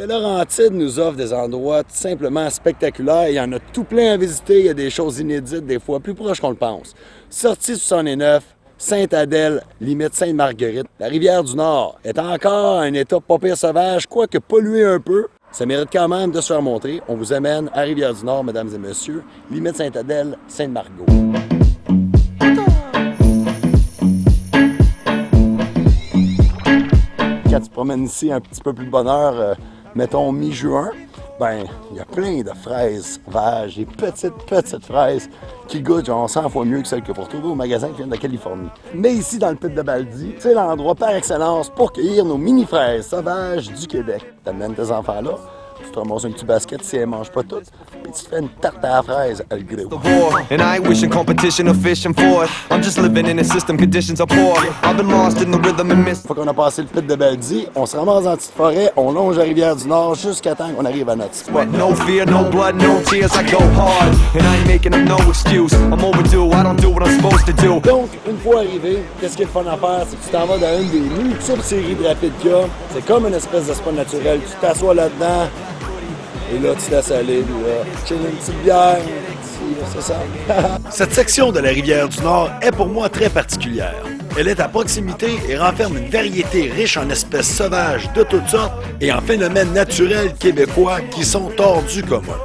Le Laurentides nous offre des endroits tout simplement spectaculaires. Il y en a tout plein à visiter. Il y a des choses inédites, des fois plus proches qu'on le pense. Sortie 69, Sainte-Adèle, limite Sainte-Marguerite. La rivière du Nord est encore à un état pas pire sauvage, quoique pollué un peu. Ça mérite quand même de se faire montrer. On vous amène à Rivière-du-Nord, mesdames et messieurs. Limite Sainte-Adèle, Sainte-Margot. Quand tu te promènes ici un petit peu plus de bonne heure, mettons mi-juin, ben il y a plein de fraises sauvages, des petites fraises qui goûtent genre 100 fois mieux que celles que pour trouver au magasin qui viennent de Californie. Mais ici, dans le Pit de Baldy, c'est l'endroit par excellence pour cueillir nos mini-fraises sauvages du Québec. T'amènes tes enfants là, tu te ramasses un petit basket si elles ne mangent pas toutes, puis tu te fais une tarte à la fraise à le grill. And I ain't wishing competition or fishing for it. I'm just living in a system, conditions are poor. I've been lost in the rhythm and miss. Une fois qu'on a passé le Pit de Baldy, on se ramasse dans la petite forêt, on longe la rivière du Nord jusqu'à temps qu'on arrive à notre spot. No fear, no blood, no tears, I go hard. And I ain't making up no excuse. I'm overdue, I don't do what I'm supposed to do. Donc, une fois arrivé, qu'est-ce qu'il est le fun à faire? C'est que tu t'en vas dans une des multiples séries de rapides qu'il y a. C'est comme une espèce de spa naturel. Tu t'assois là-dedans, et là, tu te laisses aller, puis là, tu une petite bière, c'est ça. Cette section de la rivière du Nord est pour moi très particulière. Elle est à proximité et renferme une variété riche en espèces sauvages de toutes sortes et en phénomènes naturels québécois qui sont hors du commun.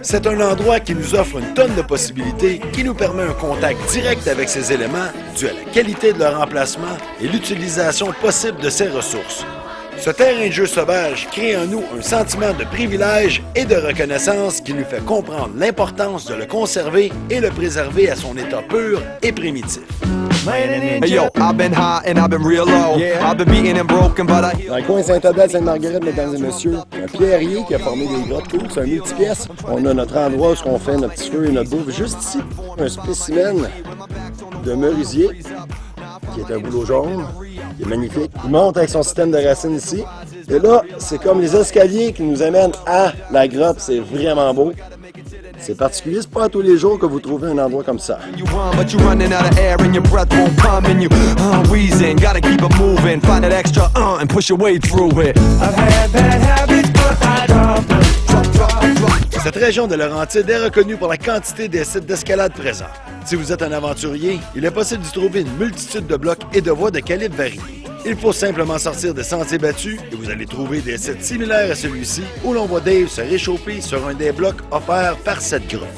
C'est un endroit qui nous offre une tonne de possibilités, qui nous permet un contact direct avec ces éléments dû à la qualité de leur emplacement et l'utilisation possible de ces ressources. Ce terrain de jeu sauvage crée en nous un sentiment de privilège et de reconnaissance qui nous fait comprendre l'importance de le conserver et le préserver à son état pur et primitif. Hey yo, I've been high and I've been real low. I've been beaten and broken, but I... Dans le coin Sainte-Adèle, Sainte-Marguerite, mesdames et messieurs, un pierrier qui a formé des grottes cool, c'est un multipièce. On a notre endroit où on fait notre petit feu et notre bouffe juste ici. Un spécimen de merisier qui est un bouleau jaune, qui est magnifique. Il monte avec son système de racines ici. Et là, c'est comme les escaliers qui nous amènent à la grotte. C'est vraiment beau. C'est particulier, c'est pas à tous les jours que vous trouvez un endroit comme ça. Cette région de Laurentides est reconnue pour la quantité des sites d'escalade présents. Si vous êtes un aventurier, il est possible d'y trouver une multitude de blocs et de voies de calibre variés. Il faut simplement sortir des sentiers battus et vous allez trouver des sites similaires à celui-ci où l'on voit Dave se réchauffer sur un des blocs offerts par cette grotte.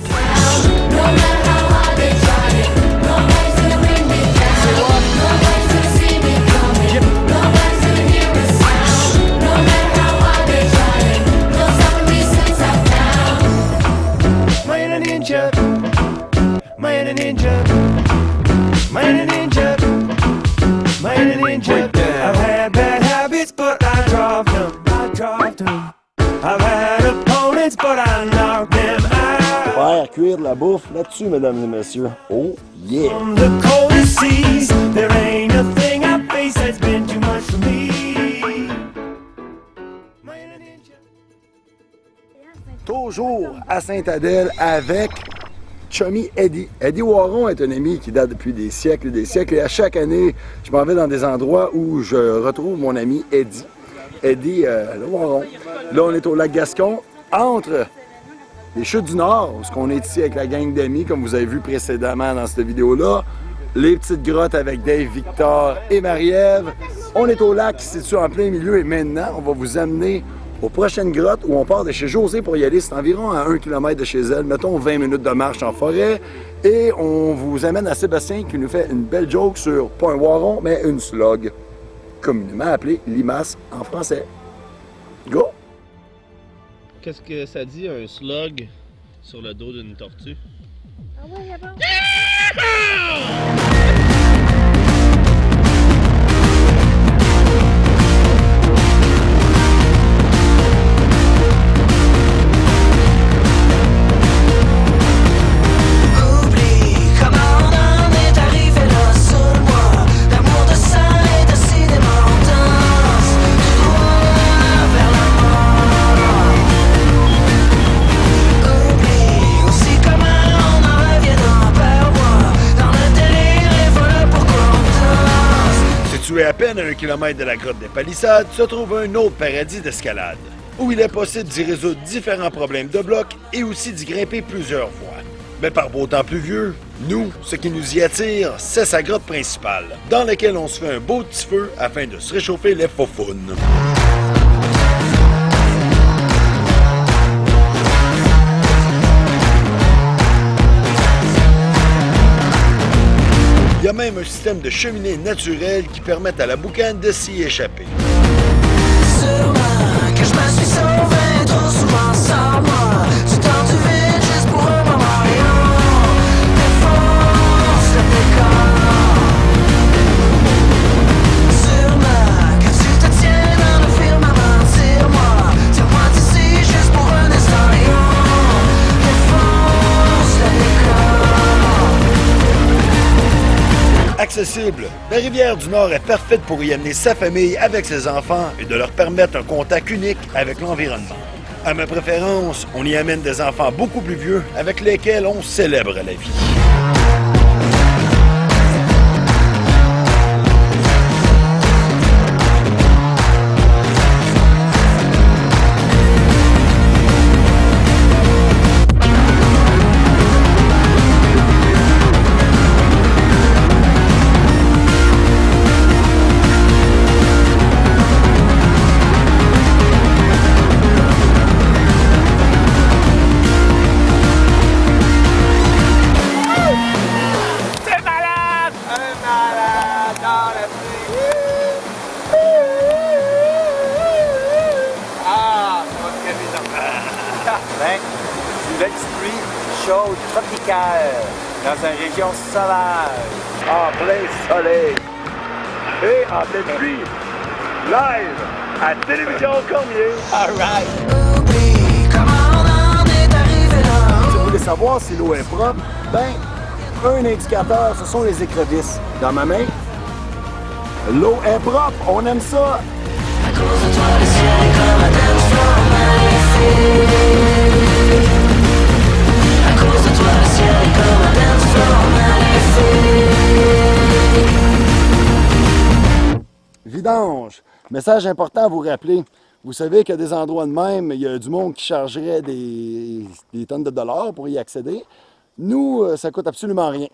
I've had bad habits, but I dropped them. I've had opponents, but I knocked them out. Faire cuire de la bouffe là-dessus, mesdames et messieurs. Oh yeah! From the coldest seas, there ain't a thing I face that's been too much for me. Toujours à Sainte-Adèle avec Chummy Eddie. Eddie Waron est un ami qui date depuis des siècles et des siècles. Et à chaque année, je m'en vais dans des endroits où je retrouve mon ami Eddie. Eddie le Waron. Là, on est au lac Gascon, entre les Chutes du Nord, parce qu'on est ici avec la gang d'amis, comme vous avez vu précédemment dans cette vidéo-là. Les petites grottes avec Dave, Victor et Marie-Ève. On est au lac qui se situe en plein milieu et maintenant, on va vous amener aux prochaines grottes où on part de chez Josée pour y aller. C'est environ à 1 km de chez elle, mettons 20 minutes de marche en forêt. Et on vous amène à Sébastien qui nous fait une belle joke sur, pas un waron, mais une slug, communément appelée limace en français. Go! Qu'est-ce que ça dit, un slug sur le dos d'une tortue? Ah ouais, là-bas. Situé à peine à 1 km de la grotte des Palissades, se trouve un autre paradis d'escalade. où il est possible d'y résoudre différents problèmes de bloc et aussi d'y grimper plusieurs fois. Mais par beau temps pluvieux, nous, ce qui nous y attire, c'est sa grotte principale, dans laquelle on se fait un beau petit feu afin de se réchauffer les faufounes. Il y a même un système de cheminée naturelle qui permet à la boucane de s'y échapper. Sûrement que je me suis sauvé trop souvent sans moi. Du temps du vide juste pour un moment et on défonce le décor. Sûrement que tu te tiens dans le firmament. Tire-moi, tire-moi d'ici juste pour un instant et on défonce le décor. Accessible, la rivière du Nord est parfaite pour y amener sa famille avec ses enfants et de leur permettre un contact unique avec l'environnement. À ma préférence, on y amène des enfants beaucoup plus vieux avec lesquels on célèbre la vie. Une belle petite pluie chaude, tropicale, dans une région sauvage. En plein soleil et en pleine pluie, live à Télévision Cormier. All right! Oublie comment on en est arrivé là. Si vous voulez savoir si l'eau est propre, ben, un indicateur, ce sont les écrevisses. Dans ma main, l'eau est propre, on aime ça. À cause de toi, le ciel est comme un dance floor magnifique. À cause de toi, le ciel est comme un dance floor magnifique. Vidange. Message important à vous rappeler. Vous savez qu'il y a des endroits de même, il y a du monde qui chargerait des tonnes de dollars pour y accéder. Nous, ça coûte absolument rien.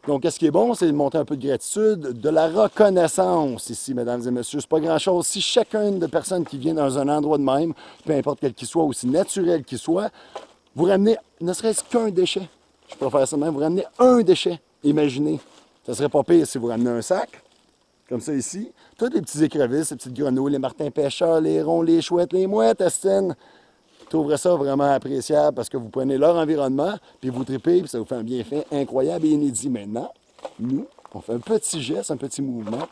Donc, ce qui est bon, c'est de montrer un peu de gratitude, de la reconnaissance ici, mesdames et messieurs. C'est pas grand-chose. Si chacune des personnes qui vient dans un endroit de même, peu importe quel qu'il soit, aussi naturel qu'il soit, vous ramenez ne serait-ce qu'un déchet. Je préfère ça même. Vous ramenez un déchet. Imaginez. Ça serait pas pire si vous ramenez un sac, comme ça ici. Tous les petits écrevisses, les petites grenouilles, les martins pêcheurs, les ronds, les chouettes, les mouettes, Astine. Je trouverais ça vraiment appréciable parce que vous prenez leur environnement, puis vous tripez, puis ça vous fait un bienfait incroyable et inédit. Maintenant, nous, on fait un petit geste, un petit mouvement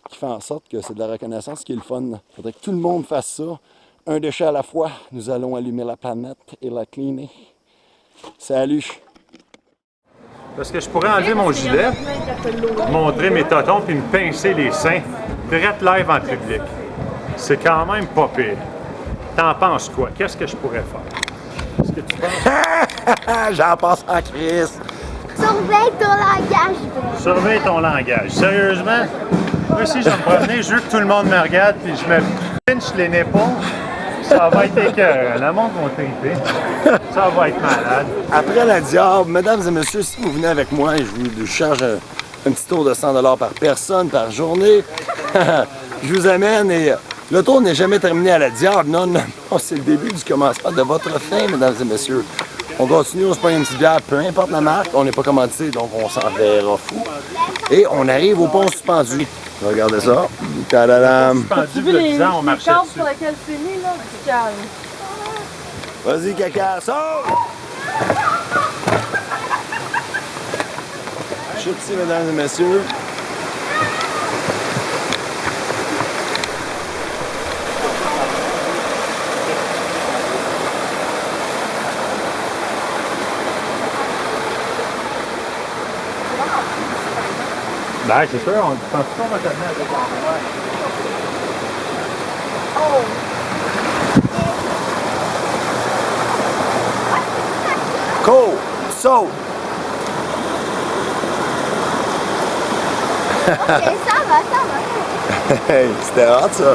qui fait en sorte que c'est de la reconnaissance qui est le fun. Il faudrait que tout le monde fasse ça. Un déchet à la fois. Nous allons allumer la planète et la cleaner. Salut! Parce que je pourrais enlever mon gilet, montrer mes totons puis me pincer les seins, direct live en public. C'est quand même pas pire. T'en penses quoi? Qu'est-ce que je pourrais faire? Est-ce que tu penses? J'en pense en crise! Surveille ton langage. Surveille ton langage. Sérieusement? Moi aussi, je vais me promener, je veux que tout le monde me regarde puis je me pinche les nippons. Ça va être écœurant. Le monde va triper. Ça va être malade. Après la diable, mesdames et messieurs, si vous venez avec moi, je vous charge un petit tour de 100 $ par personne, par journée. Je vous amène et le tour n'est jamais terminé à la diable. Non, non, non, c'est le début du commencement de votre fin, mesdames et messieurs. On continue, on se prend une petite bière, peu importe la marque. On n'est pas commandité, donc on s'en verra fou. Et on arrive au pont suspendu. Regardez ça. Tadadam. Suspendu, le 10 ans, on marchait dessus. Sur laquelle c'est né, là, c'est calme. Vas-y, caca, saute! Chute ici, mesdames et messieurs. Ben, c'est sûr, on pense qu'on va te tenir à cet endroit. Cool! Saute! Ok, ça va, ça va. Hey, c'était hot, ça!